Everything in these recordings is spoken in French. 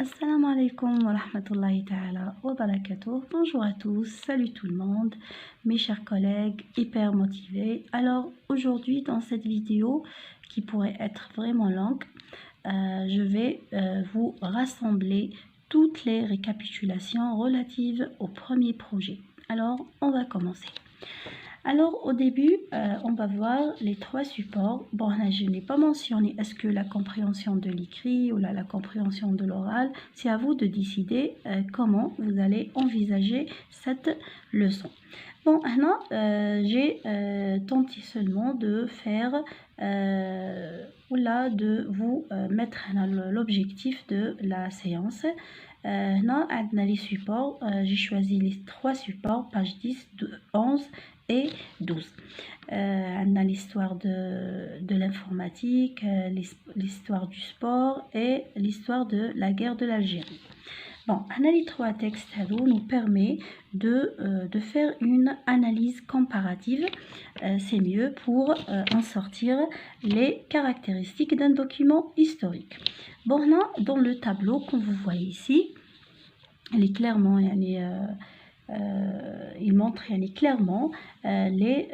Assalamu alaikum wa rahmatullahi ta'ala wa barakatuh. Bonjour à tous, salut tout le monde, mes chers collègues hyper motivés. Alors aujourd'hui dans cette vidéo qui pourrait être vraiment longue, je vais vous rassembler toutes les récapitulations relatives au premier projet. Alors on va commencer. Alors au début, on va voir les trois supports. Bon, là, je n'ai pas mentionné est-ce que la compréhension de l'écrit ou la compréhension de l'oral. C'est à vous de décider comment vous allez envisager cette leçon. Bon, maintenant, j'ai tenté seulement de faire de vous mettre l'objectif de la séance. Non, les supports, j'ai choisi les trois supports, page 10, 11 et 12. On a l'histoire de l'informatique, l'histoire du sport et l'histoire de la guerre de l'Algérie. Bon, les trois textes nous permet de faire une analyse comparative. C'est mieux pour en sortir les caractéristiques d'un document historique. Bon, là, dans le tableau, comme vous voyez ici, il est clairement, il montre clairement les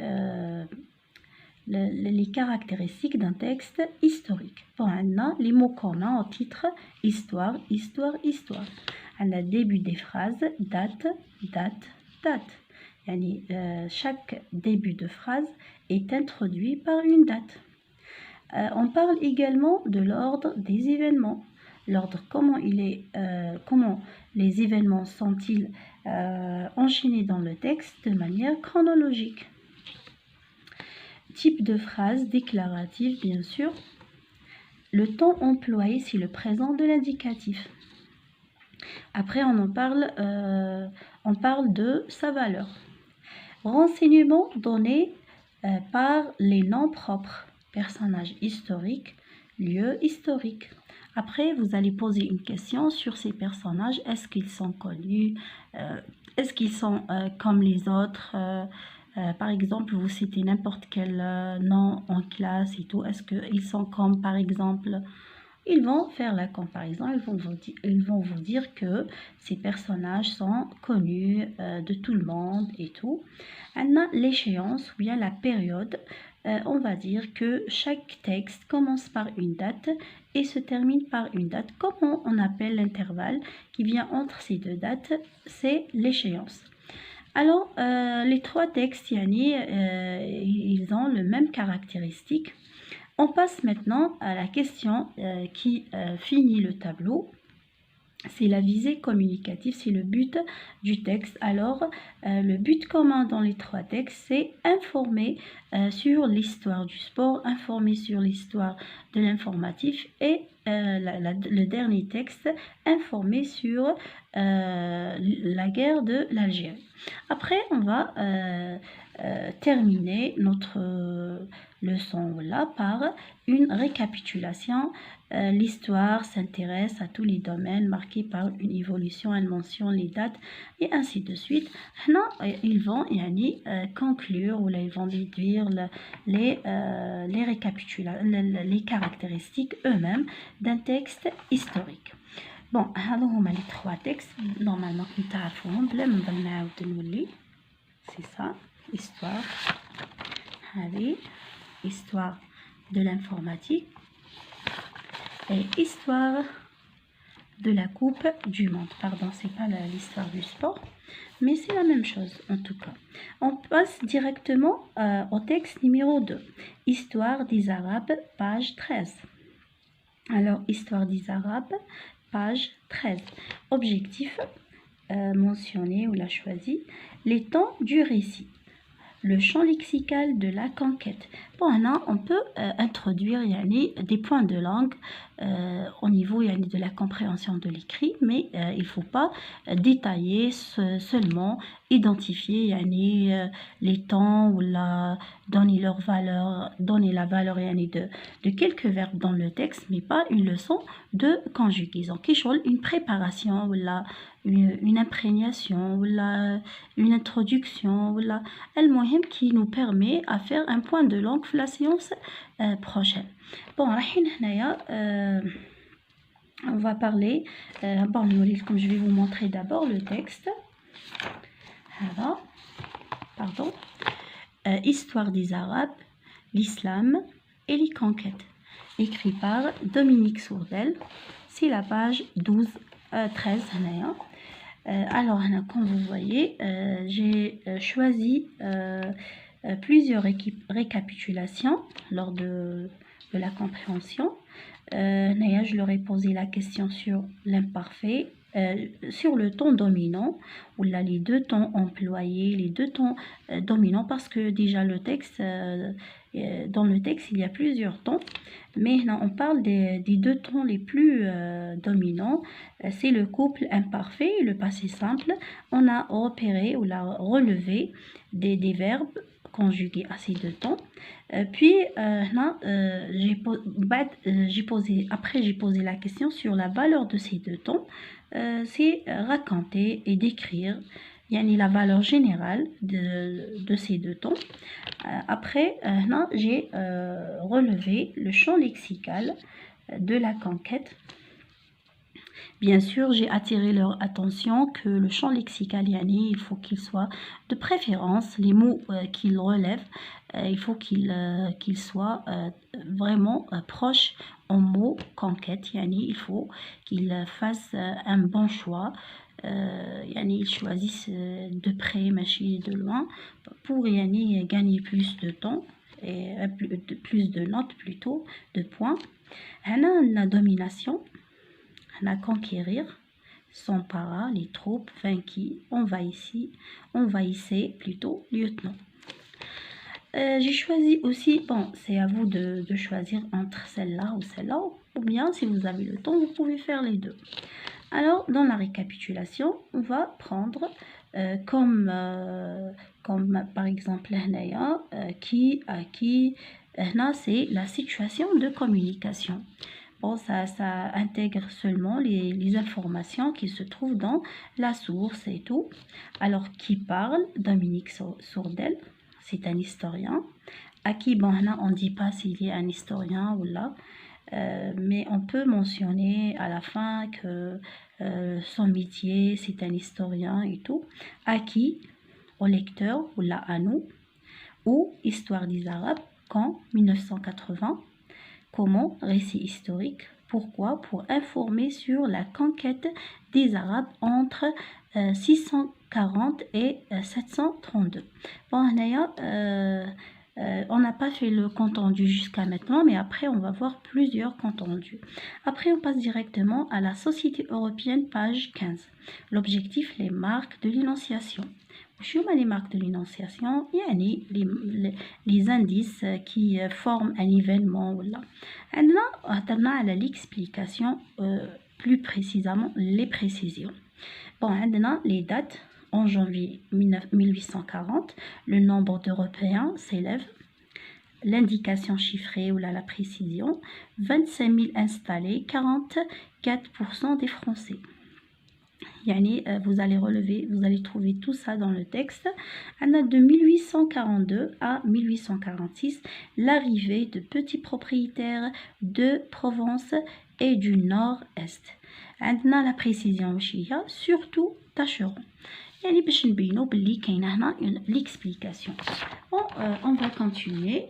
caractéristiques d'un texte historique. Bon, on a les mots communs au titre histoire, histoire, histoire. On a le début des phrases date, date, date. Chaque début de phrase est introduit par une date. On parle également de l'ordre des événements. L'ordre, comment les événements sont-ils enchaînés dans le texte de manière chronologique. Type de phrase déclarative, bien sûr. Le temps employé, c'est le présent de l'indicatif. Après, on parle de sa valeur. Renseignements donnés par les noms propres, personnages historiques, lieux historiques. Après, vous allez poser une question sur ces personnages. Est-ce qu'ils sont connus? Est-ce qu'ils sont comme les autres? Par exemple, vous citez n'importe quel nom en classe et tout. Est-ce qu'ils sont comme, par exemple, ils vont faire la comparaison. Ils vont vous dire que ces personnages sont connus de tout le monde et tout. On a l'échéance ou bien la période. On va dire que chaque texte commence par une date et se termine par une date. Comment on appelle l'intervalle qui vient entre ces deux dates? C'est l'échéance. Alors, les trois textes, ils ont le même caractéristique. On passe maintenant à la question qui finit le tableau. C'est la visée communicative, c'est le but du texte. Alors, le but commun dans les trois textes, c'est informer sur l'histoire du sport, informer sur l'histoire de l'informatif et le dernier texte, informer sur la guerre de l'Algérie. Après, on va terminer notre leçon là par une récapitulation. L'histoire s'intéresse à tous les domaines marqués par une évolution, elle mentionne les dates et ainsi de suite. Ils vont conclure ou là, ils vont déduire les caractéristiques eux-mêmes d'un texte historique. Bon, les trois textes normalement c'est ça, histoire, histoire de l'informatique et histoire de la Coupe du Monde. Pardon, c'est pas l'histoire du sport, mais c'est la même chose en tout cas. On passe directement au texte numéro 2. Histoire des Arabes, page 13. Alors, histoire des Arabes, page 13. Objectif mentionné ou l'a choisi. Les temps du récit. Le champ lexical de la conquête. Bon, là, on peut introduire des points de langue au niveau de la compréhension de l'écrit, mais il ne faut pas détailler seulement, identifier les temps ou donner leur valeur, donner la valeur de quelques verbes dans le texte, mais pas une leçon de conjugaison. Une préparation ou une imprégnation ou une introduction ou المهم qui nous permet à faire un point de langue pour la séance prochaine. Bon, هنايا on va parler, comme je vais vous montrer d'abord le texte. Alors, pardon. Histoire des Arabes, l'islam et les conquêtes. Écrit par Dominique Sourdel. C'est la page 13. Alors, comme vous voyez, j'ai choisi plusieurs récapitulations lors de la compréhension. Je leur ai posé la question sur l'imparfait, sur le ton dominant, ou là les deux tons employés, les deux tons dominants, parce que déjà le texte, dans le texte il y a plusieurs tons, mais là on parle des deux tons les plus dominants. C'est le couple imparfait et le passé simple. On a repéré ou là relevé des verbes conjugués à ces deux tons. Puis là, j'ai posé la question sur la valeur de ces deux tons. C'est raconter et décrire la valeur générale de ces deux tons. Après, là, j'ai relevé le champ lexical de la conquête. Bien sûr, j'ai attiré leur attention que le champ lexical, il faut qu'il soit de préférence, les mots qu'il relève, il faut qu'il soit vraiment proche en mots conquête. Il faut qu'il fasse un bon choix. Ils choisissent de près, machine de loin, pour gagner plus de temps et plus de notes plutôt, de points. La domination. À conquérir, s'empara, les troupes vainquées, envahissaient plutôt, lieutenant. J'ai choisi aussi, c'est à vous de choisir entre celle-là ou celle-là, ou bien si vous avez le temps, vous pouvez faire les deux. Alors, dans la récapitulation, on va prendre comme par exemple, qui c'est la situation de communication. Ça intègre seulement les informations qui se trouvent dans la source et tout. Alors, qui parle? Dominique Sourdel, c'est un historien. À qui, on ne dit pas s'il est un historien ou là, mais on peut mentionner à la fin que son métier, c'est un historien et tout. À qui? Au lecteur ou là à nous. Ou Histoire des Arabes, quand 1980. Comment? Récit historique. Pourquoi? Pour informer sur la conquête des Arabes entre 640 et 732. On n'a pas fait le compte rendu jusqu'à maintenant, mais après on va voir plusieurs comptes rendus. Après on passe directement à la Société européenne, page 15. L'objectif, les marques de l'énonciation. Les marques de l'énonciation, les indices qui forment un événement. Et là, on a l'explication, plus précisément les précisions. On a les dates. En janvier 1840, le nombre d'Européens s'élève. L'indication chiffrée ou la précision, 25 000 installés, 44% des Français. Vous allez trouver tout ça dans le texte. De 1842 à 1846, l'arrivée de petits propriétaires de Provence et du Nord-Est. La précision surtout tâcheront. L'explication. On va continuer.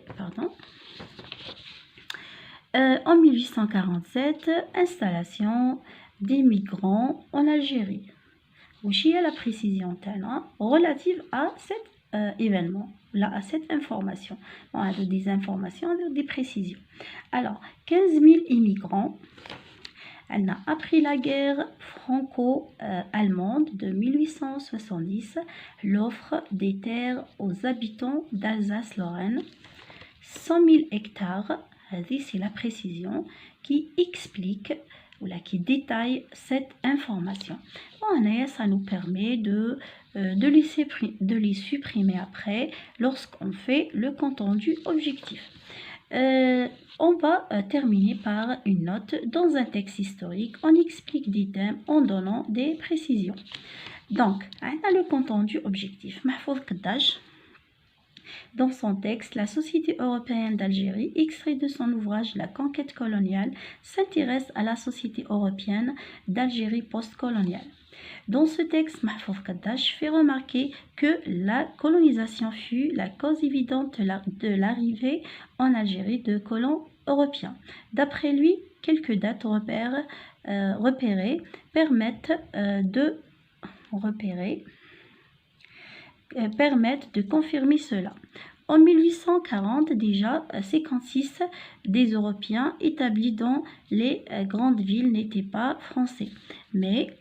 En 1847, installation des migrants en Algérie. La précision relative à cet événement, à cette information. Des informations, des précisions. Alors, 15 000 immigrants. Après la guerre franco-allemande de 1870, l'offre des terres aux habitants d'Alsace-Lorraine, 100 000 hectares, c'est la précision qui explique qui détaille cette information. Ça nous permet de les supprimer après lorsqu'on fait le compte rendu objectif. On va terminer par une note. Dans un texte historique, on explique des thèmes en donnant des précisions. Donc, on a le compte rendu objectif. Mahfouz Kaddash. Dans son texte, la Société européenne d'Algérie, extrait de son ouvrage La conquête coloniale, s'intéresse à la société européenne d'Algérie post-coloniale. Dans ce texte, Mahfouz Kaddash fait remarquer que la colonisation fut la cause évidente de l'arrivée en Algérie de colons européens. D'après lui, quelques dates repérées permettent de confirmer cela. En 1840, déjà, 56 des Européens établis dans les grandes villes n'étaient pas français. Mais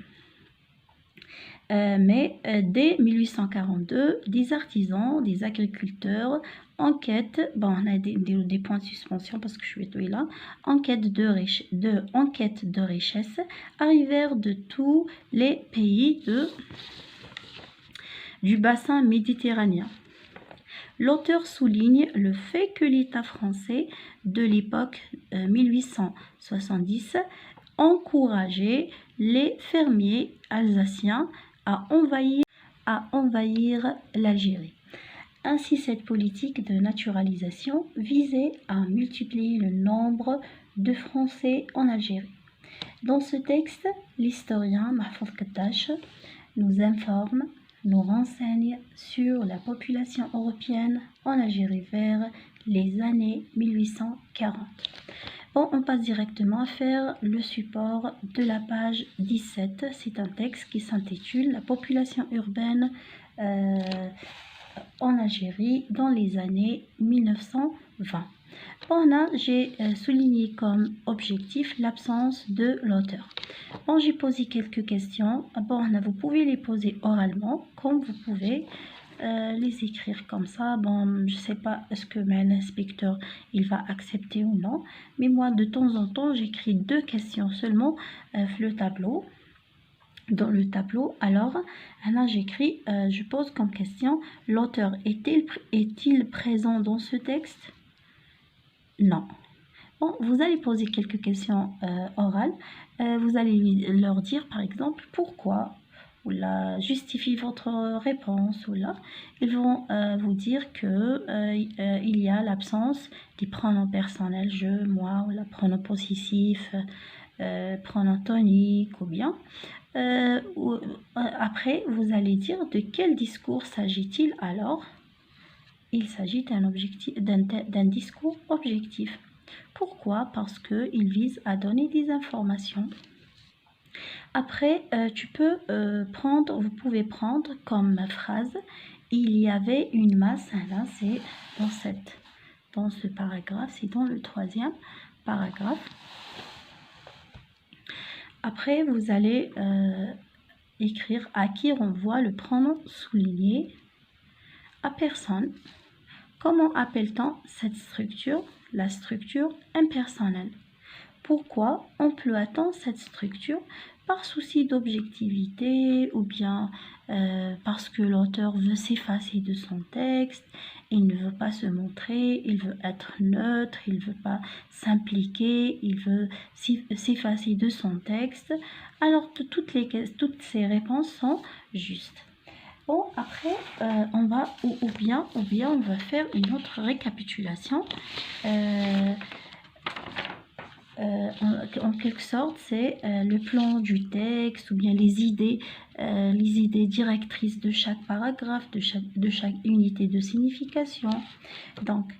dès 1842, des artisans, des agriculteurs, on a des points de suspension parce que je suis là, en quête de richesse, arrivèrent de tous les pays du bassin méditerranéen. L'auteur souligne le fait que l'État français de l'époque 1870 encourageait les fermiers alsaciens à envahir l'Algérie. Ainsi, cette politique de naturalisation visait à multiplier le nombre de Français en Algérie. Dans ce texte, l'historien Mahfouz Kaddash nous renseigne sur la population européenne en Algérie vers les années 1840. Bon, on passe directement à faire le support de la page 17. C'est un texte qui s'intitule « La population urbaine en Algérie dans les années 1920 ». Bon, là, j'ai souligné comme objectif l'absence de l'auteur. Bon, j'ai posé quelques questions. Bon, là, vous pouvez les poser oralement, comme vous pouvez les écrire comme ça. Bon, je ne sais pas est-ce que l'inspecteur il va accepter ou non, mais moi de temps en temps j'écris 2 questions seulement dans le tableau. Alors là j'écris, je pose comme question: l'auteur est-il présent dans ce texte? Non. Bon, vous allez poser quelques questions orales. Vous allez leur dire par exemple pourquoi, ou là justifie votre réponse, ou là ils vont vous dire que il y a l'absence des pronoms personnels je, moi, ou la pronom possessif, pronom tonique, ou bien après vous allez dire de quel discours s'agit-il. Alors il s'agit d'un discours objectif. Pourquoi? Parce qu'il vise à donner des informations. Après, vous pouvez prendre comme phrase: il y avait une masse. Là, c'est dans ce paragraphe, c'est dans le 3e paragraphe. Après, vous allez écrire à qui renvoie le pronom souligné, à personne. Comment appelle-t-on cette structure? La structure impersonnelle. Pourquoi emploie-t-on cette structure? Par souci d'objectivité, ou bien parce que l'auteur veut s'effacer de son texte, il ne veut pas se montrer, il veut être neutre, il ne veut pas s'impliquer, il veut s'effacer de son texte. Alors toutes ces réponses sont justes. Bon, après, on va, ou bien on va faire une autre récapitulation. En quelque sorte, c'est le plan du texte, ou bien les idées directrices de chaque paragraphe, de chaque unité de signification. Donc,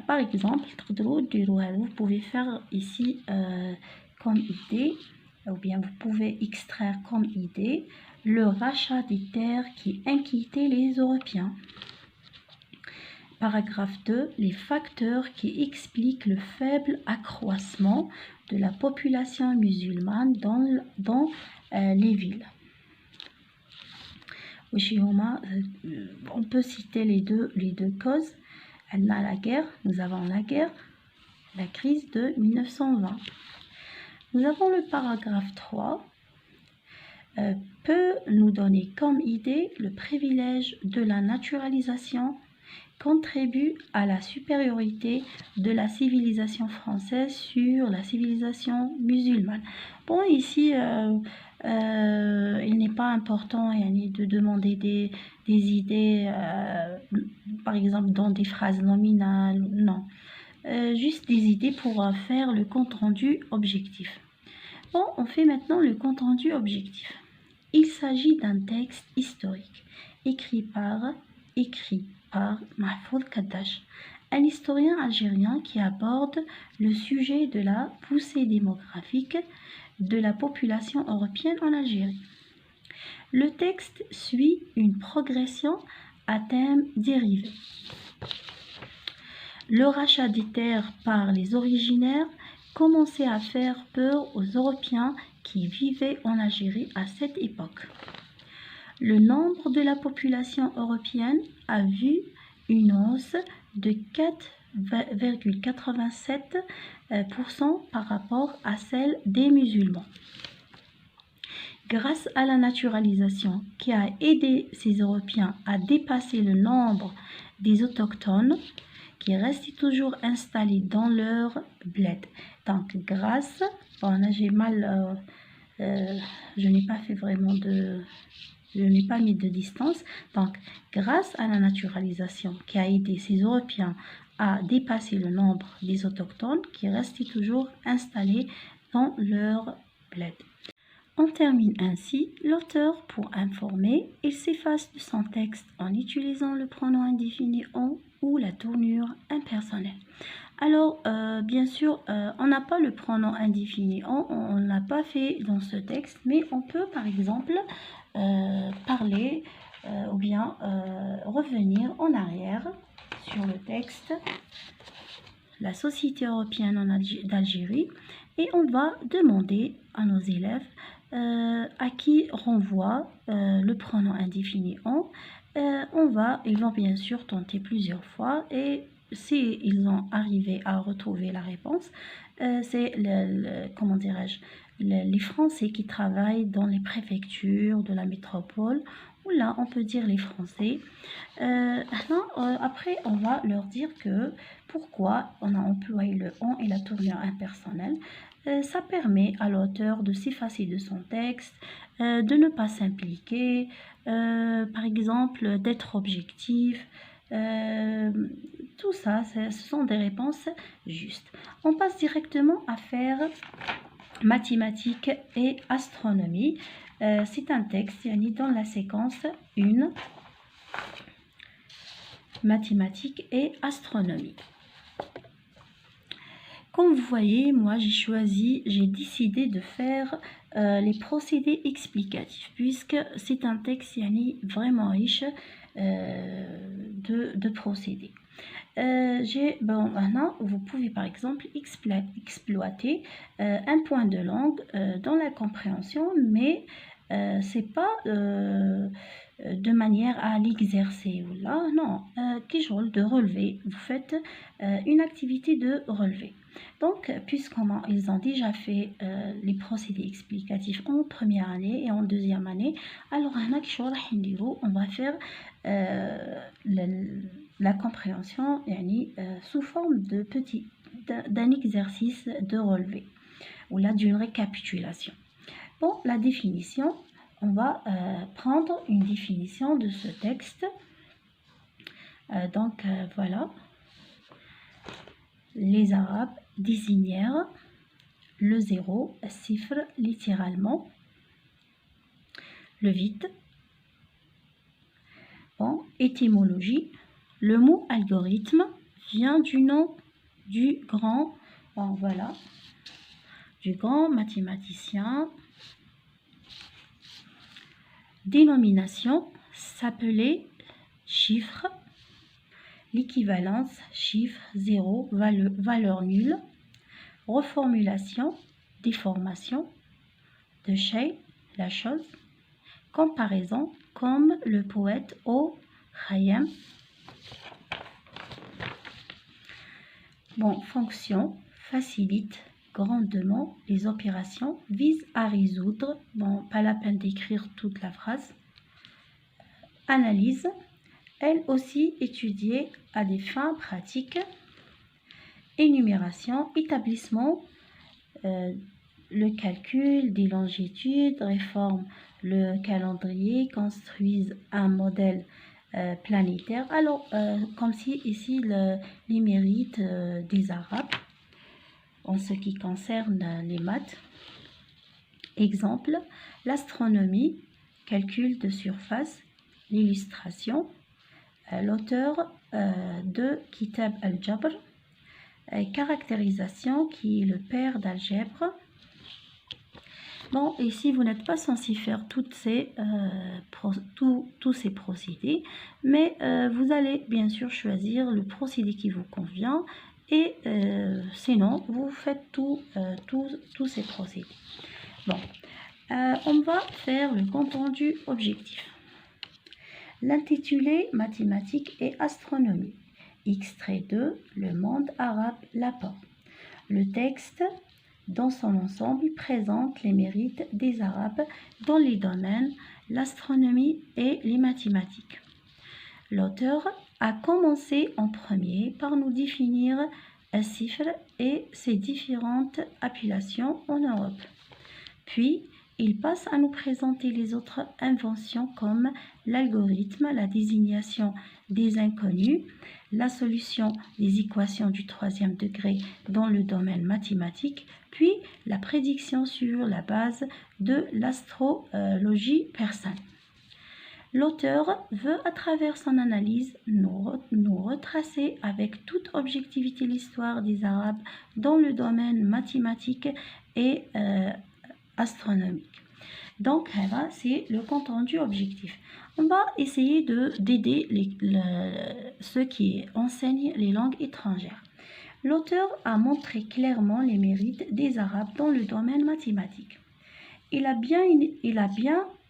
par exemple, vous pouvez faire ici comme idée, ou bien vous pouvez extraire comme idée le rachat des terres qui inquiétait les Européens. Paragraphe 2. Les facteurs qui expliquent le faible accroissement de la population musulmane dans les villes. On peut citer les deux causes. Nous avons la guerre, la crise de 1920. Nous avons le paragraphe 3. Peut nous donner comme idée le privilège de la naturalisation contribue à la supériorité de la civilisation française sur la civilisation musulmane. Bon, ici, il n'est pas important de demander des idées, par exemple, dans des phrases nominales, non. Juste des idées pour faire le compte-rendu objectif. Bon, on fait maintenant le compte-rendu objectif. Il s'agit d'un texte historique écrit par Mahfouz Kaddash, un historien algérien qui aborde le sujet de la poussée démographique de la population européenne en Algérie. Le texte suit une progression à thème dérivé. Le rachat des terres par les originaires commençait à faire peur aux Européens qui vivaient en Algérie à cette époque. Le nombre de la population européenne a vu une hausse de 4,87% par rapport à celle des musulmans. Grâce à la naturalisation qui a aidé ces Européens à dépasser le nombre des autochtones qui restent toujours installés dans leur bled. Donc grâce, je n'ai pas fait vraiment je n'ai pas mis de distance. Donc, grâce à la naturalisation qui a aidé ces Européens à dépasser le nombre des autochtones qui restaient toujours installés dans leur bled. On termine ainsi. L'auteur, pour informer, il s'efface de son texte en utilisant le pronom indéfini on ou la tournure impersonnelle. Alors, bien sûr, on n'a pas le pronom indéfini on ne l'a pas fait dans ce texte, mais on peut par exemple parler ou bien revenir en arrière sur le texte la Société européenne d'Algérie et on va demander à nos élèves à qui renvoie le pronom indéfini on. Ils vont bien sûr tenter plusieurs fois et si ils ont arrivé à retrouver la réponse, c'est les Français qui travaillent dans les préfectures de la métropole, ou là on peut dire les Français. Après on va leur dire que pourquoi on a employé le on et la tournure impersonnelle. Ça permet à l'auteur de s'effacer de son texte, de ne pas s'impliquer, par exemple d'être objectif. Tout ça, ce sont des réponses justes. On passe directement à faire mathématiques et astronomie. C'est un texte dans la séquence 1, mathématiques et astronomie. Comme vous voyez, moi j'ai décidé de faire les procédés explicatifs puisque c'est un texte vraiment riche de procédés. Maintenant, vous pouvez par exemple exploiter un point de langue dans la compréhension, mais c'est pas de manière à l'exercer. Là, non, de relevé. Vous faites une activité de relevé. Donc, puisqu'ils ont déjà fait les procédés explicatifs en première année et en deuxième année, alors on va faire la compréhension sous forme d'un exercice de relevé ou là d'une récapitulation. Bon, la définition, on va prendre une définition de ce texte. Voilà. Les Arabes désignèrent le zéro, chiffre littéralement, le vide. Bon, étymologie. Le mot algorithme vient du nom du grand mathématicien. Dénomination, s'appelait chiffre. L'équivalence, chiffre, zéro, valeur nulle. Reformulation, déformation de shay, la chose. Comparaison, comme le poète au Khayyam. Bon, fonction, facilite grandement les opérations, vise à résoudre. Bon, pas la peine d'écrire toute la phrase. Analyse, elle aussi étudiée à des fins pratiques, énumération, établissement, le calcul des longitudes, réforme le calendrier, construisent un modèle planétaire. Alors, comme si ici les mérites des Arabes en ce qui concerne les maths. Exemple, l'astronomie, calcul de surface, l'illustration. L'auteur de Kitab al-Jabr, caractérisation, qui est le père d'algèbre. Bon, ici, vous n'êtes pas censé faire tous ces procédés, mais vous allez bien sûr choisir le procédé qui vous convient et sinon, vous faites tous ces procédés. Bon, on va faire le compte-rendu objectif. L'intitulé Mathématiques et astronomie. Extrait de Le monde arabe, l'apport. Le texte, dans son ensemble, présente les mérites des Arabes dans les domaines l'astronomie et les mathématiques. L'auteur a commencé en premier par nous définir al-sifr et ses différentes appellations en Europe. Puis, il passe à nous présenter les autres inventions comme l'algorithme, la désignation des inconnus, la solution des équations du troisième degré dans le domaine mathématique, puis la prédiction sur la base de l'astrologie persane. L'auteur veut, à travers son analyse, nous retracer avec toute objectivité l'histoire des Arabes dans le domaine mathématique et astronomique. Donc, c'est le compte rendu objectif. On va essayer d'aider ceux qui enseignent les langues étrangères. L'auteur a montré clairement les mérites des Arabes dans le domaine mathématique. Il a bien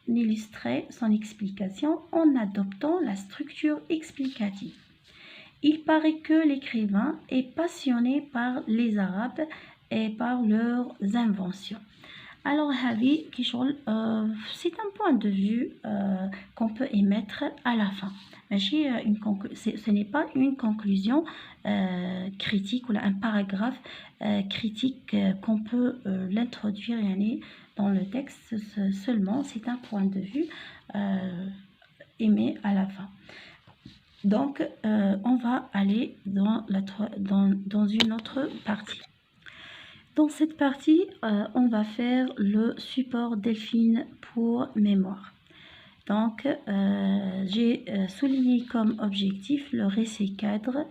illustré son explication en adoptant la structure explicative. Il paraît que l'écrivain est passionné par les Arabes et par leurs inventions. Alors, c'est un point de vue qu'on peut émettre à la fin. Ce n'est pas une conclusion critique ou un paragraphe critique qu'on peut l'introduire dans le texte. Seulement, c'est un point de vue émis à la fin. Donc, on va aller dans une autre partie. Dans cette partie, on va faire le support Delphine pour mémoire. Donc, j'ai souligné comme objectif le récit cadre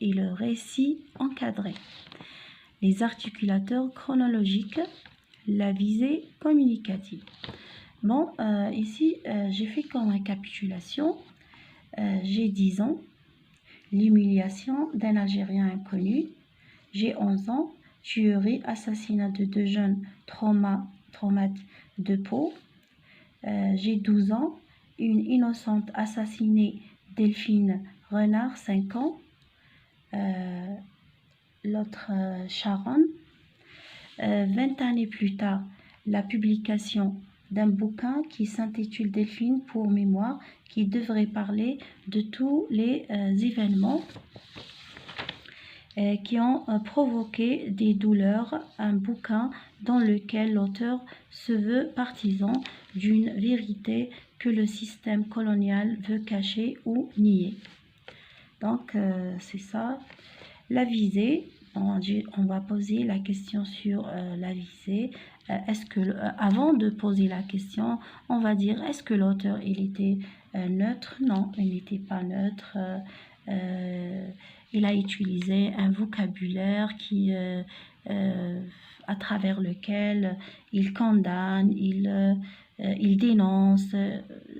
et le récit encadré, les articulateurs chronologiques, la visée communicative. Bon, ici, j'ai fait comme récapitulation. J'ai 10 ans, l'humiliation d'un Algérien inconnu. J'ai 11 ans, tuerie, assassinat de 2 jeunes, traumates de peau. J'ai 12 ans, une innocente assassinée, Delphine Renard, 5 ans. L'autre Sharon. 20 années plus tard, la publication d'un bouquin qui s'intitule Delphine pour mémoire, qui devrait parler de tous les événements qui ont provoqué des douleurs, un bouquin dans lequel l'auteur se veut partisan d'une vérité que le système colonial veut cacher ou nier. Donc, c'est ça. La visée, on va poser la question sur la visée. Avant de poser la question, on va dire, est-ce que l'auteur, il était neutre? Non, il n'était pas neutre. Il a utilisé un vocabulaire à travers lequel il condamne, il dénonce,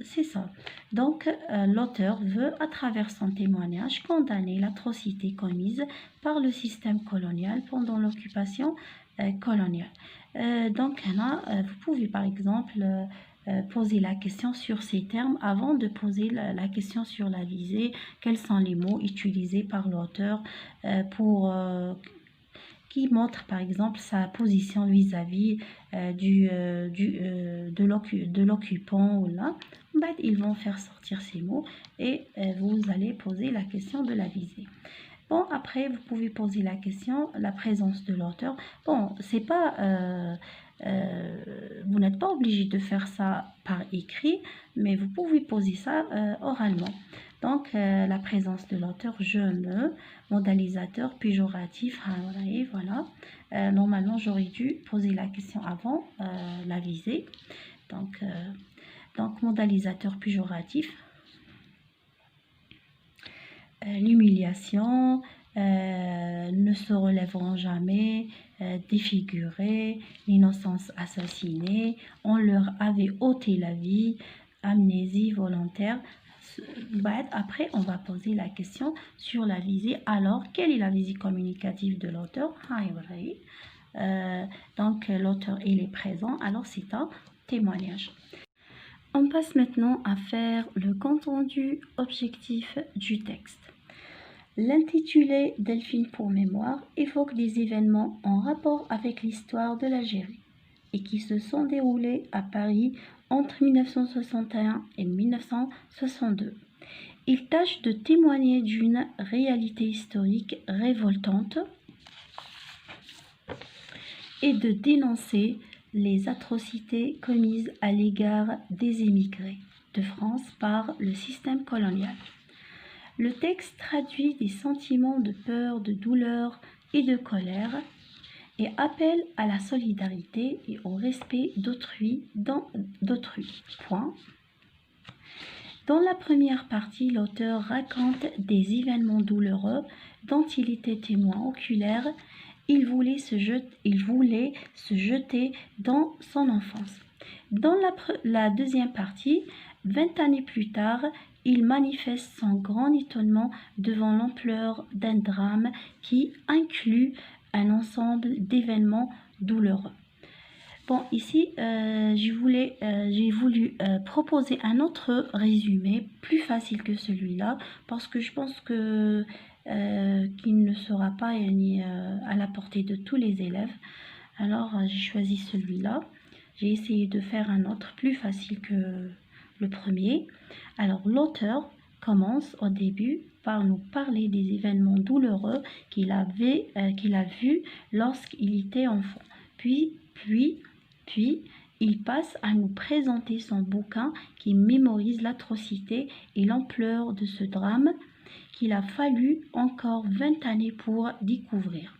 c'est ça. Donc, l'auteur veut, à travers son témoignage, condamner l'atrocité commise par le système colonial pendant l'occupation coloniale. Donc, vous pouvez par exemple poser la question sur ces termes avant de poser la question sur la visée. Quels sont les mots utilisés par l'auteur qui montre par exemple sa position vis-à-vis de l'occupant ou là. Ils vont faire sortir ces mots et vous allez poser la question de la visée. Bon, après, vous pouvez poser la question, la présence de l'auteur. Bon, c'est pas, vous n'êtes pas obligé de faire ça par écrit, mais vous pouvez poser ça oralement. Donc, la présence de l'auteur, je me, modalisateur péjoratif, voilà. Normalement, j'aurais dû poser la question avant la visée. Donc, modalisateur péjoratif. L'humiliation, ne se relèveront jamais, défigurés, l'innocence assassinée, on leur avait ôté la vie, amnésie volontaire. Après, on va poser la question sur la visée. Alors, quelle est la visée communicative de l'auteur? Donc, l'auteur il est présent, alors c'est un témoignage. On passe maintenant à faire le compte-rendu objectif du texte. L'intitulé Delphine pour mémoire évoque des événements en rapport avec l'histoire de l'Algérie et qui se sont déroulés à Paris entre 1961 et 1962. Il tâche de témoigner d'une réalité historique révoltante et de dénoncer les atrocités commises à l'égard des émigrés de France par le système colonial. Le texte traduit des sentiments de peur, de douleur et de colère et appelle à la solidarité et au respect d'autrui. Point. Dans la première partie, l'auteur raconte des événements douloureux dont il était témoin oculaire. Il voulait se jeter dans son enfance. Dans la deuxième partie, 20 années plus tard, il manifeste son grand étonnement devant l'ampleur d'un drame qui inclut un ensemble d'événements douloureux. Bon, ici, j'ai voulu proposer un autre résumé plus facile que celui-là parce que je pense que qu'il ne sera pas à la portée de tous les élèves. Alors, j'ai choisi celui-là. J'ai essayé de faire un autre plus facile que le premier. Alors, l'auteur commence au début par nous parler des événements douloureux qu'il a vus lorsqu'il était enfant. Puis, il passe à nous présenter son bouquin qui mémorise l'atrocité et l'ampleur de ce drame qu'il a fallu encore 20 années pour découvrir.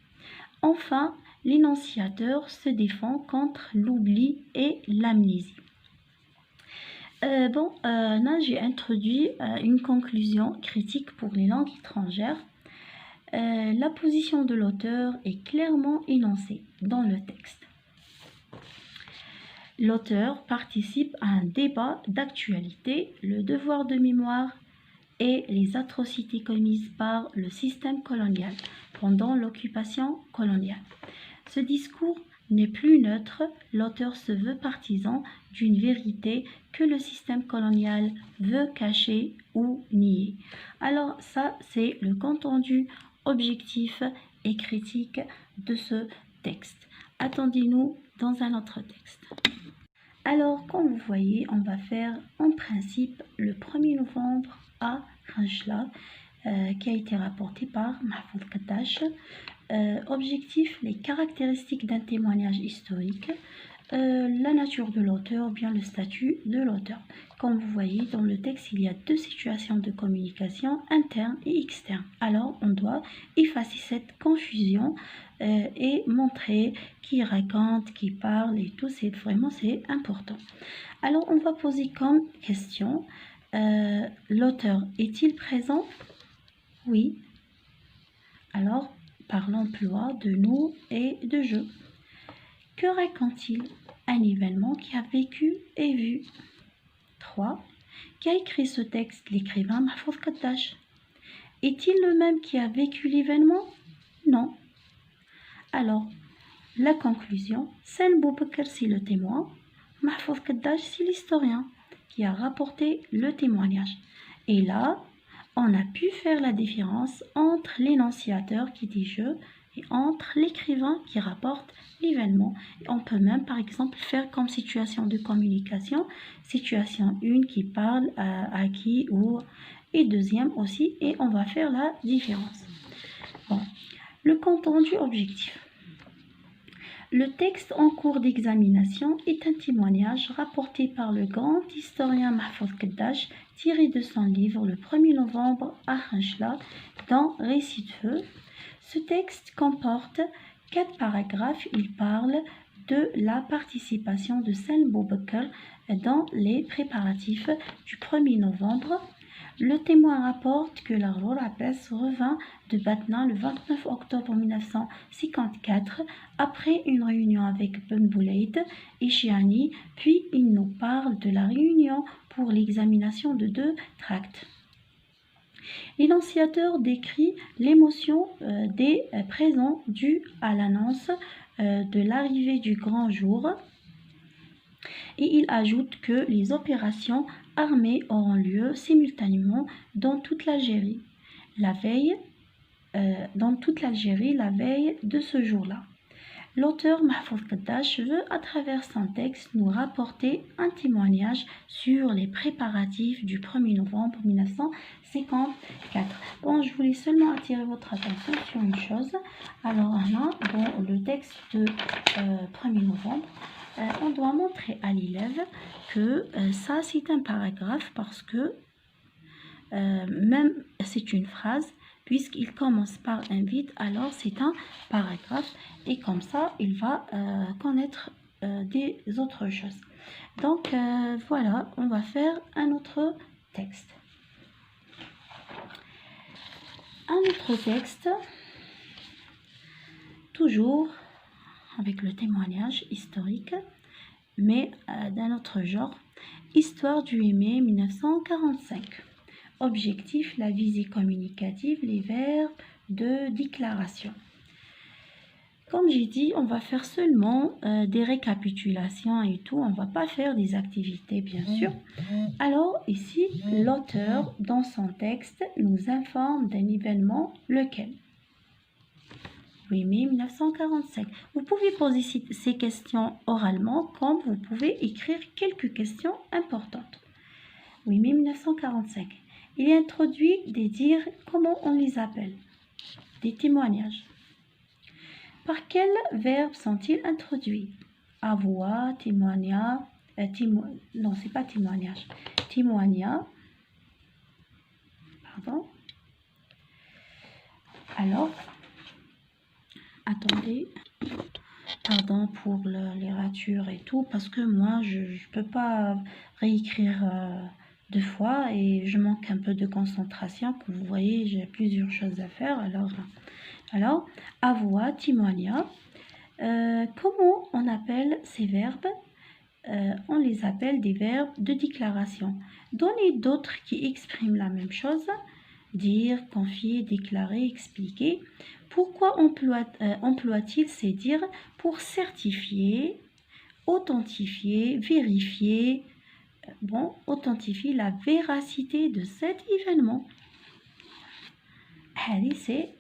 Enfin, l'énonciateur se défend contre l'oubli et l'amnésie. Là, j'ai introduit une conclusion critique pour les langues étrangères. La position de l'auteur est clairement énoncée dans le texte. L'auteur participe à un débat d'actualité, le devoir de mémoire et les atrocités commises par le système colonial pendant l'occupation coloniale. Ce discours n'est plus neutre, l'auteur se veut partisan d'une vérité que le système colonial veut cacher ou nier. Alors ça, c'est le contenu objectif et critique de ce texte. Attendez-nous dans un autre texte. Alors, comme vous voyez, on va faire en principe le 1er novembre à Khanchla, qui a été rapporté par Mahfouz Kaddash. Objectif, les caractéristiques d'un témoignage historique, la nature de l'auteur, bien le statut de l'auteur. Comme vous voyez, dans le texte, il y a deux situations de communication, interne et externe. Alors, on doit effacer cette confusion et montrer qui raconte, qui parle et tout, c'est important. Alors, on va poser comme question, l'auteur est-il présent? Oui. Alors, par l'emploi de nous et de je. Que raconte-t-il? Un événement qui a vécu et vu. 3. Qui a écrit ce texte? L'écrivain Mahfouz Kaddash. Est-il le même qui a vécu l'événement? Non. Alors, la conclusion, Sen Boubekir c'est le témoin, Mahfouz Kaddash c'est l'historien qui a rapporté le témoignage. Et là, on a pu faire la différence entre l'énonciateur qui dit je et entre l'écrivain qui rapporte l'événement. On peut même par exemple faire comme situation de communication, situation 1 qui parle à qui ou et deuxième aussi, et on va faire la différence. Bon. Le compte-rendu objectif. Le texte en cours d'examination est un témoignage rapporté par le grand historien Mahfouz Keddash, tiré de son livre le 1er novembre à Khanchla, dans Récit de feu. Ce texte comporte 4 paragraphes. Il parle de la participation de Salm Boubakar dans les préparatifs du 1er novembre. Le témoin rapporte que la Abbas revint de Batna le 29 octobre 1954 après une réunion avec Ben Boulaïd et Chiani, puis il nous parle de la réunion pour l'examination de 2 tracts. L'énonciateur décrit l'émotion des présents due à l'annonce de l'arrivée du grand jour et il ajoute que les opérations armées auront lieu simultanément dans toute l'Algérie la veille de ce jour-là. L'auteur Mahfouz Keddash veut à travers son texte nous rapporter un témoignage sur les préparatifs du 1er novembre 1954. Bon, je voulais seulement attirer votre attention sur une chose. Alors là, dans le texte de 1er novembre, on doit montrer à l'élève que ça c'est un paragraphe parce que même c'est une phrase, puisqu'il commence par un vide, alors c'est un paragraphe et comme ça il va connaître des autres choses. Donc voilà, on va faire un autre texte. Un autre texte, toujours avec le témoignage historique, mais d'un autre genre, Histoire du 8 mai 1945. Objectif, la visée communicative, les verbes de déclaration. Comme j'ai dit, on va faire seulement des récapitulations et tout, on ne va pas faire des activités bien sûr. Alors ici, l'auteur dans son texte nous informe d'un événement, lequel ? 8 mai 1945. Vous pouvez poser ces questions oralement comme vous pouvez écrire quelques questions importantes. 8 mai 1945. Il introduit des dires, comment on les appelle? Des témoignages. Par quels verbes sont-ils introduits? Avoir, témoigna, non, c'est pas témoignage. Témoigna. Pardon. Alors, attendez. Pardon pour les ratures et tout, parce que moi, je ne peux pas réécrire 2 fois et je manque un peu de concentration. Comme vous voyez, j'ai plusieurs choses à faire. Alors avoir, témoigna. Comment on appelle ces verbes? On les appelle des verbes de déclaration. Donnez d'autres qui expriment la même chose. Dire, confier, déclarer, expliquer. Pourquoi emploie-t-il ces dires? Pour certifier, authentifier, vérifier. Authentifier la véracité de cet événement.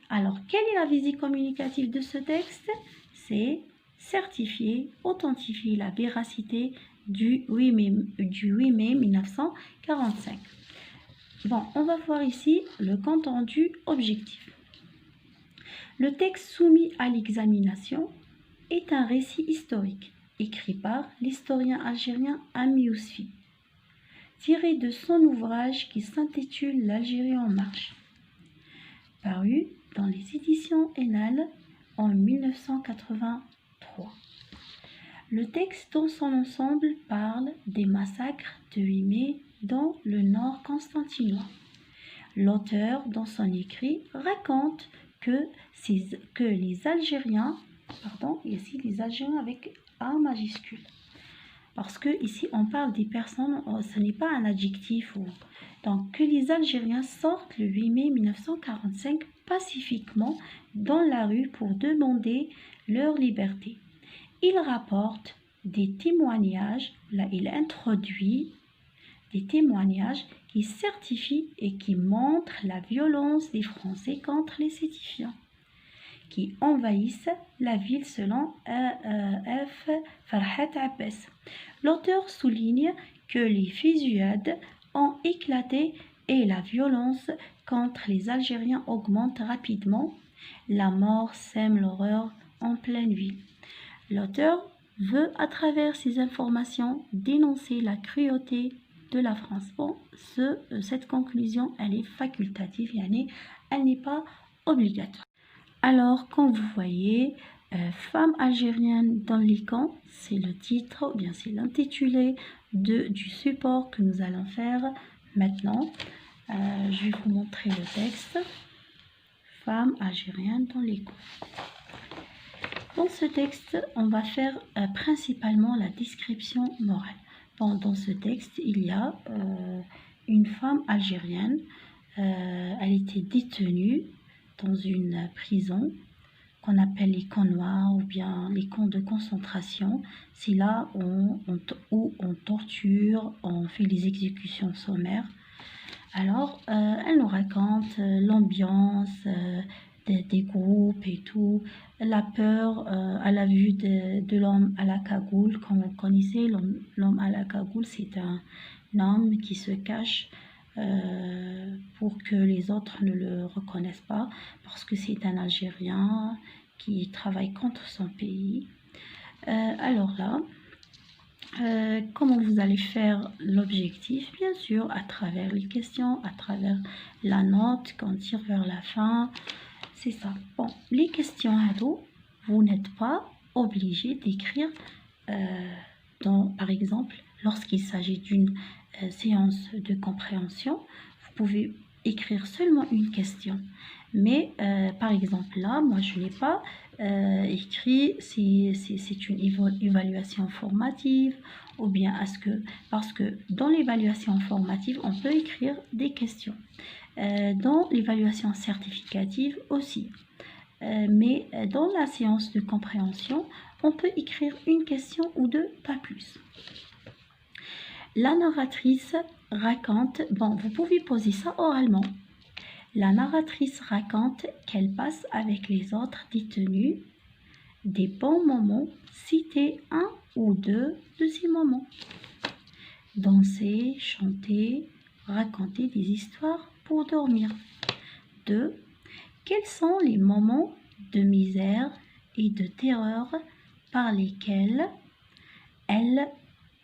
Alors, quelle est la visée communicative de ce texte? C'est certifier, authentifier la véracité du 8 mai 1945. Bon, on va voir ici le compte-rendu objectif. Le texte soumis à l'examination est un récit historique écrit par l'historien algérien Ami Yousfi, tiré de son ouvrage qui s'intitule L'Algérie en marche, paru dans les éditions Enal en 1983. Le texte dans son ensemble parle des massacres de 8 mai dans le nord constantinois. L'auteur, dans son écrit, raconte que les Algériens, ici les Algériens avec A majuscule, parce que ici on parle des personnes, ce n'est pas un adjectif. Donc que les Algériens sortent le 8 mai 1945 pacifiquement dans la rue pour demander leur liberté. Il rapporte des témoignages, là il introduit des témoignages qui certifient et qui montrent la violence des Français contre les sédifiants, qui envahissent la ville selon F. Farhat Abbas. L'auteur souligne que les fusillades ont éclaté et la violence contre les Algériens augmente rapidement. La mort sème l'horreur en pleine ville. L'auteur veut, à travers ces informations, dénoncer la cruauté de la France. Bon, cette conclusion, elle est facultative, elle n'est pas obligatoire. Alors, comme vous voyez, Femmes algériennes dans les camps, c'est le titre, ou bien c'est l'intitulé du support que nous allons faire maintenant. Je vais vous montrer le texte. Femmes algériennes dans les camps. Dans ce texte, on va faire principalement la description morale. Bon, dans ce texte, il y a une femme algérienne. Elle était détenue dans une prison qu'on appelle les camps noirs ou bien les camps de concentration. C'est là où on torture, on fait les exécutions sommaires. Alors, elle nous raconte l'ambiance des groupes et tout, la peur à la vue de l'homme à la cagoule. Comme vous connaissez, l'homme à la cagoule, c'est un homme qui se cache pour que les autres ne le reconnaissent pas, parce que c'est un Algérien qui travaille contre son pays. Alors là, comment vous allez faire l'objectif? Bien sûr, à travers les questions, à travers la note qu'on tire vers la fin. C'est ça. Bon, les questions à dos, vous n'êtes pas obligé d'écrire, par exemple, lorsqu'il s'agit d'une séance de compréhension, vous pouvez écrire seulement une question. Mais par exemple là, moi je n'ai pas écrit si c'est une évaluation formative ou bien parce que dans l'évaluation formative, on peut écrire des questions. Dans l'évaluation certificative aussi. Mais dans la séance de compréhension, on peut écrire une question ou deux, pas plus. La narratrice raconte, bon, vous pouvez poser ça oralement. La narratrice raconte qu'elle passe avec les autres détenus des bons moments, citez un ou deux de ces moments. Danser, chanter, raconter des histoires pour dormir. 2. Quels sont les moments de misère et de terreur par lesquels elle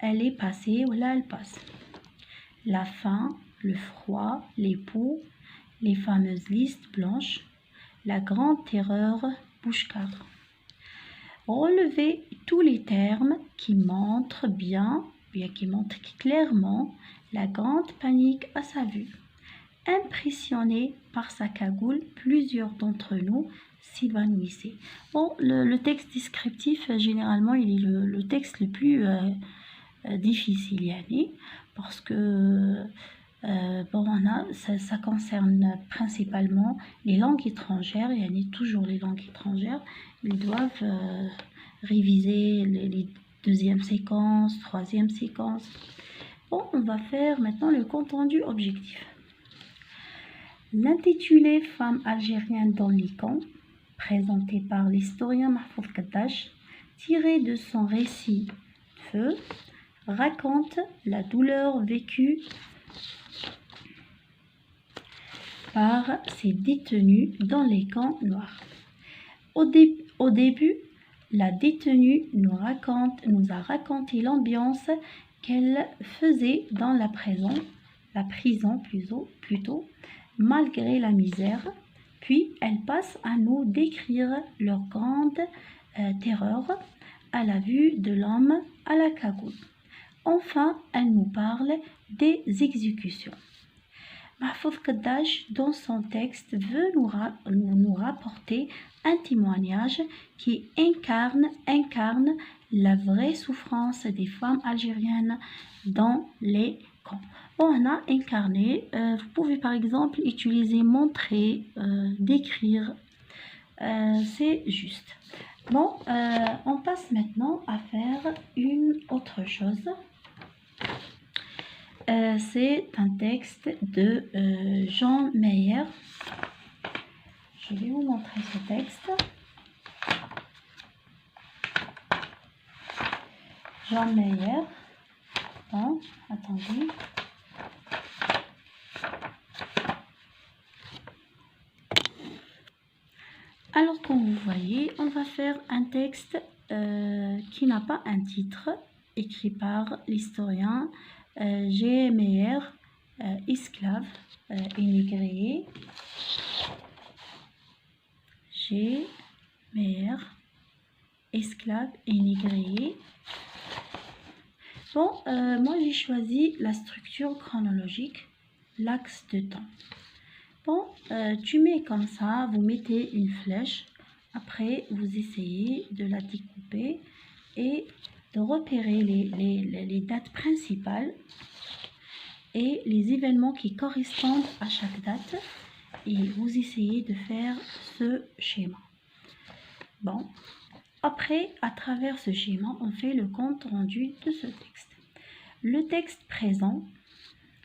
est passée ou là elle passe? La faim, le froid, les poux, les fameuses listes blanches, la grande terreur, bouche 4. Relevez tous les termes qui montrent qui montrent clairement la grande panique à sa vue. Impressionnés par sa cagoule, plusieurs d'entre nous s'évanouissaient. Bon, le texte descriptif, généralement, il est le texte le plus difficile, parce que ça concerne principalement les langues étrangères, toujours les langues étrangères. Ils doivent réviser les deuxième séquence, troisième séquence. Bon, on va faire maintenant le compte-rendu objectif. L'intitulé Femmes algériennes dans les camps, présenté par l'historien Mahfouz Kaddash, tiré de son récit Feu, raconte la douleur vécue par ces détenus dans les camps noirs. Au début, la détenue nous a raconté l'ambiance qu'elle faisait dans la prison plutôt, malgré la misère. Puis elle passe à nous décrire leur grande terreur à la vue de l'homme à la cagoule. Enfin, elle nous parle des exécutions. Mahfouz Kaddash, dans son texte, veut nous rapporter un témoignage qui incarne la vraie souffrance des femmes algériennes dans les camps. On a incarné, vous pouvez par exemple utiliser montrer, décrire, c'est juste. Bon, on passe maintenant à faire une autre chose. C'est un texte de Jean Meyer. je vais vous montrer ce texte. John Mayer. Bon, attendez. Alors, comme vous voyez, on va faire un texte qui n'a pas un titre, écrit par l'historien G. Mayer, esclave immigré. G. Mayer, esclave immigré. Bon, moi j'ai choisi la structure chronologique, l'axe de temps. Bon, tu mets comme ça, vous mettez une flèche, après vous essayez de la découper et de repérer les dates principales et les événements qui correspondent à chaque date et vous essayez de faire ce schéma. Bon, après, à travers ce schéma, on fait le compte rendu de ce texte. Le texte présent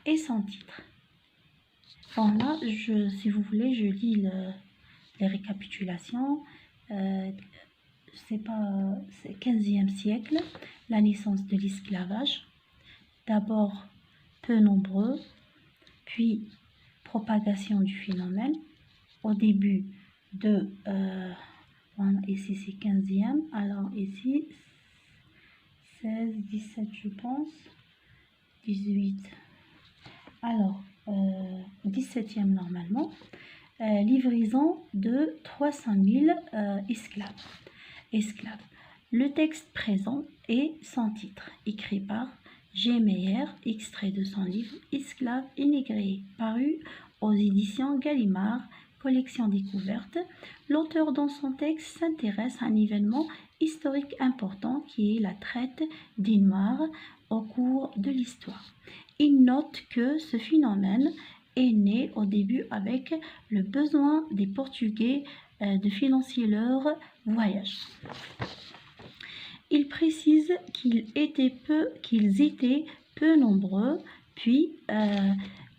et son titre. Bon, là, si vous voulez, je lis les récapitulations. C'est 15e siècle, la naissance de l'esclavage. D'abord, peu nombreux, puis propagation du phénomène. Au début de... ici, c'est 15e. Alors, ici, 16, 17, je pense. 18. Alors, 17e normalement, livraison de 300 000 esclaves. Le texte présent est son titre, écrit par G. Mayer, extrait de son livre Esclaves et négriers, paru aux éditions Gallimard, collection découverte. L'auteur dans son texte s'intéresse à un événement historique important qui est la traite des Noirs au cours de l'histoire. Il note que ce phénomène est né au début avec le besoin des Portugais de financer leur voyage. Il précise qu'ils étaient peu nombreux, puis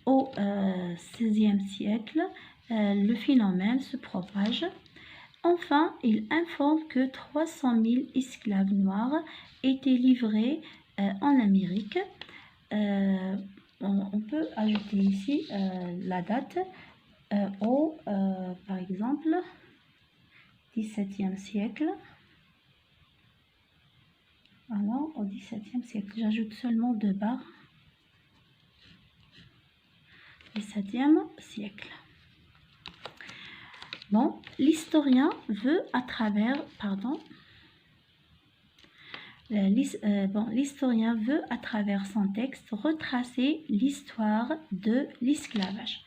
au XVIe siècle, le phénomène se propage. Enfin, il informe que 300 000 esclaves noirs étaient livrés en Amérique. On peut ajouter ici la date par exemple, 17e siècle. Alors, au 17e siècle, j'ajoute seulement 2 barres. 17e siècle. Bon, l'historien veut à travers, l'historien veut à travers son texte retracer l'histoire de l'esclavage.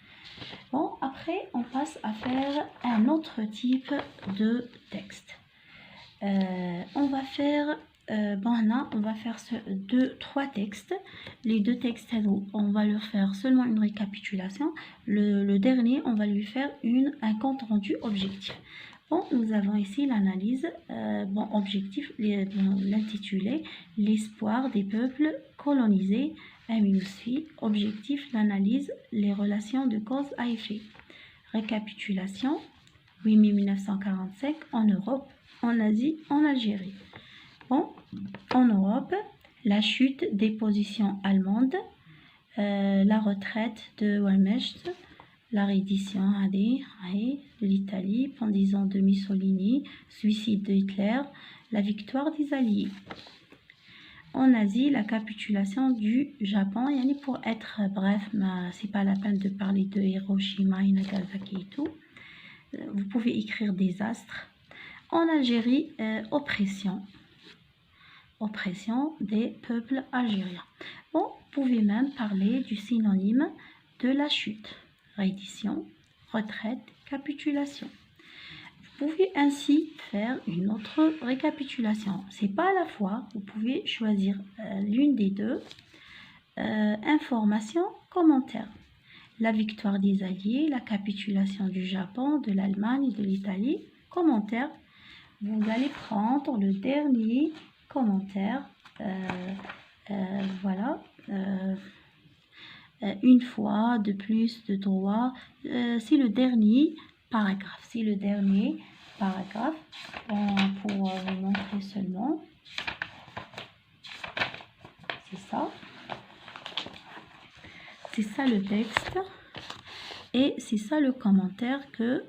Bon, après, on passe à faire un autre type de texte. On va faire trois textes. Les 2 textes, on va leur faire seulement une récapitulation. Le dernier, on va lui faire un compte rendu objectif. Bon, nous avons ici l'analyse, objectif, l'intitulé « L'espoir des peuples colonisés ». Objectif, l'analyse, les relations de cause à effet. Récapitulation, 8 mai 1945, en Europe, en Asie, en Algérie. Bon, en Europe, la chute des positions allemandes, la retraite de Wilmecht, la reddition de l'Italie, pendaison de Mussolini, suicide de Hitler, la victoire des Alliés. En Asie, la capitulation du Japon. Pour être bref, c'est pas la peine de parler de Hiroshima et Nagasaki et tout. Vous pouvez écrire désastre. En Algérie, oppression des peuples algériens. Bon, vous pouvez même parler du synonyme de la chute. Reddition, retraite, capitulation. Vous pouvez ainsi faire une autre récapitulation. C'est pas à la fois, vous pouvez choisir l'une des deux. Information, commentaire. La victoire des Alliés, la capitulation du Japon, de l'Allemagne et de l'Italie. Commentaire. Vous allez prendre le dernier commentaire. Voilà. Une fois, de plus, de droit. C'est le dernier. paragraphe. C'est le dernier paragraphe pour vous montrer seulement. C'est ça. C'est ça le texte. Et c'est ça le commentaire que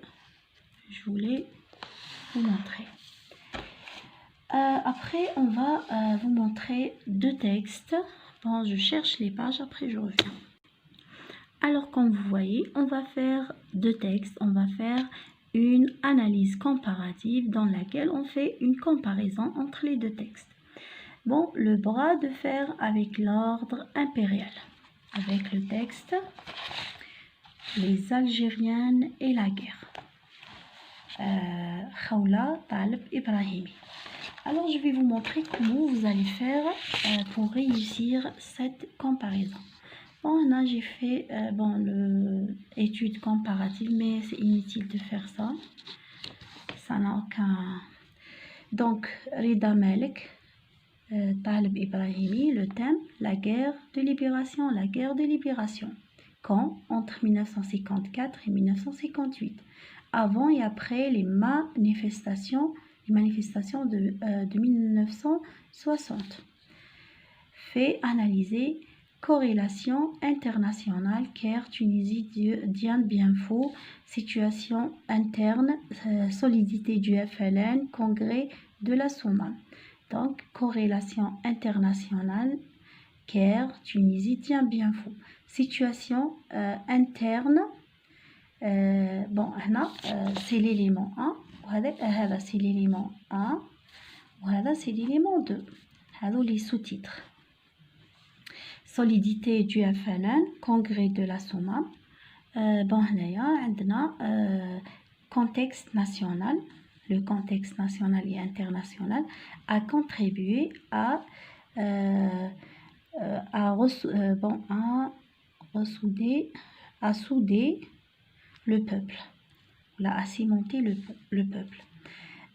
je voulais vous montrer. Après, on va vous montrer deux textes. Bon, je cherche les pages, après je reviens. Alors, comme vous voyez, on va faire deux textes. On va faire une analyse comparative dans laquelle on fait une comparaison entre les deux textes. Bon, le bras de fer avec l'ordre impérial. Avec le texte Les Algériennes et la guerre. Khawla Taleb Ibrahimi. Alors, je vais vous montrer comment vous allez faire pour réussir cette comparaison. Bon, là, j'ai fait l'étude comparative, mais c'est inutile de faire ça. Ça n'a aucun... Donc, Rida Malek, Taleb Ibrahimi, le thème, la guerre de libération, la guerre de libération. Quand? Entre 1954 et 1958. Avant et après les manifestations de 1960. Fait analyser corrélation internationale, Caire, Tunisie, Diane Bienfo, situation interne, solidité du FLN, congrès de la Souma. Donc, corrélation internationale, Caire, Tunisie, Diane Bienfo. Situation interne, c'est l'élément 1. هذا c'est l'élément 1 وهذا c'est l'élément 2. هذو les sous-titres. Solidité du FLN, congrès de la Souma. هنايا عندنا contexte national. Le contexte national et international a contribué à souder le peuple. À cimenter le peuple.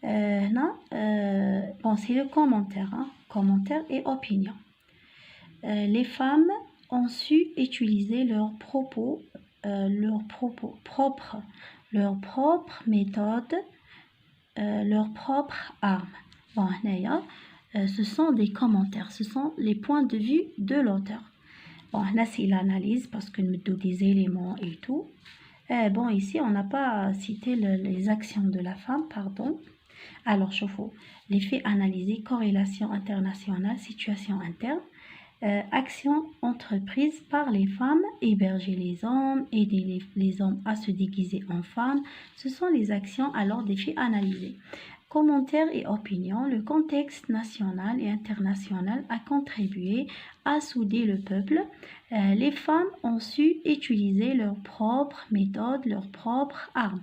C'est le commentaire, commentaire et opinion. Les femmes ont su utiliser leurs propres méthodes, leurs propres armes. Ce sont des commentaires, ce sont les points de vue de l'auteur. Là, c'est l'analyse parce que nous donne des éléments et tout. Ici, on n'a pas cité les actions de la femme, pardon. Alors, chauffe-eau. Les faits analysés, corrélation internationale, situation interne, actions entreprises par les femmes, héberger les hommes, aider les hommes à se déguiser en femmes. Ce sont les actions alors des faits analysés. Commentaires et opinions, le contexte national et international a contribué à souder le peuple. Les femmes ont su utiliser leurs propres méthodes, leurs propres armes.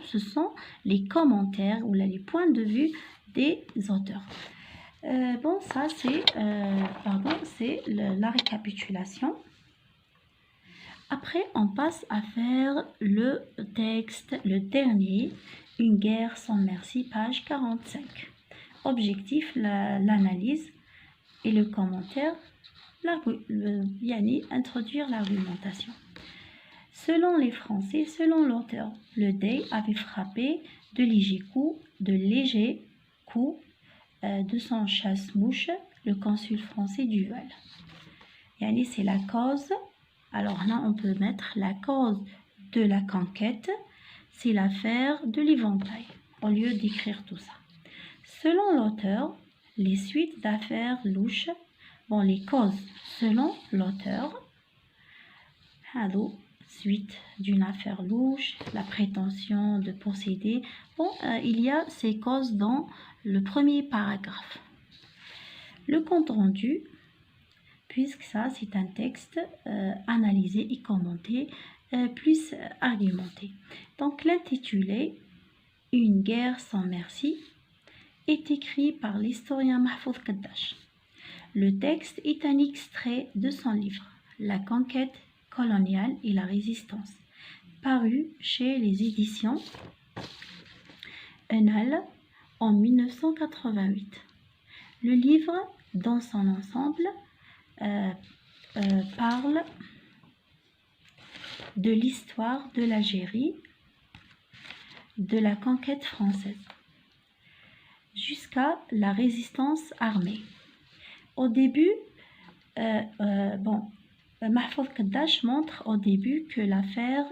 Ce sont les commentaires ou les points de vue des auteurs. Ça c'est la récapitulation. Après, on passe à faire le texte, le dernier, Une guerre sans merci, page 45. Objectif, l'analyse et le commentaire, introduire l'argumentation. Selon les Français, selon l'auteur, le Dey avait frappé de légers coups de son chasse-mouche, le consul français Duval. C'est la cause. Alors là, on peut mettre la cause de la conquête, c'est l'affaire de l'éventail, au lieu d'écrire tout ça. Selon l'auteur, les suites d'affaires louches, les causes, selon l'auteur, suite d'une affaire louche, la prétention de posséder. Il y a ces causes dans le premier paragraphe. Le compte rendu, puisque ça c'est un texte analysé et commenté, plus argumenté. Donc l'intitulé Une guerre sans merci est écrit par l'historien Mahfouz Kaddash. Le texte est un extrait de son livre La conquête coloniale et la résistance, paru chez les éditions Enal en 1988. Le livre, dans son ensemble, parle de l'histoire de l'Algérie de la conquête française jusqu'à la résistance armée. Au début, Mahfouz Kaddash montre au début que l'affaire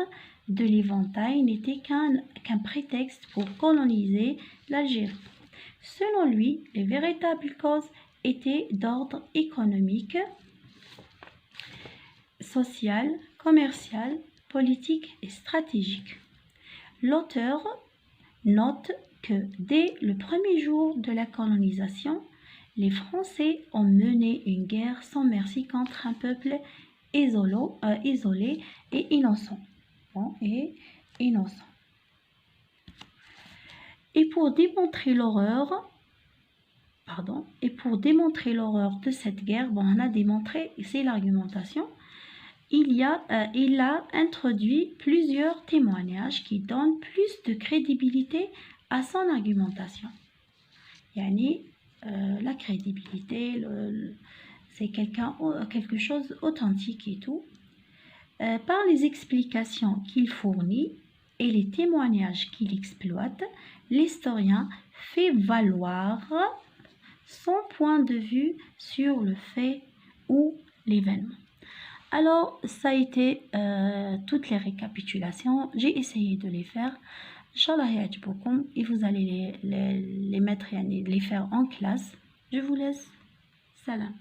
de l'éventail n'était qu'un prétexte pour coloniser l'Algérie. Selon lui, les véritables causes étaient d'ordre économique, social, commercial, politique et stratégique. L'auteur note que dès le premier jour de la colonisation, les Français ont mené une guerre sans merci contre un peuple isolé et innocent. Et pour démontrer l'horreur de cette guerre, on a démontré, c'est l'argumentation, il a introduit plusieurs témoignages qui donnent plus de crédibilité à son argumentation. La crédibilité, c'est quelque chose d'authentique et tout. Par les explications qu'il fournit et les témoignages qu'il exploite, l'historien fait valoir son point de vue sur le fait ou l'événement. Alors, ça a été toutes les récapitulations. J'ai essayé de les faire. Inch'Allah ya'jiboukoum, et vous allez les mettre, les faire en classe. Je vous laisse. Salam.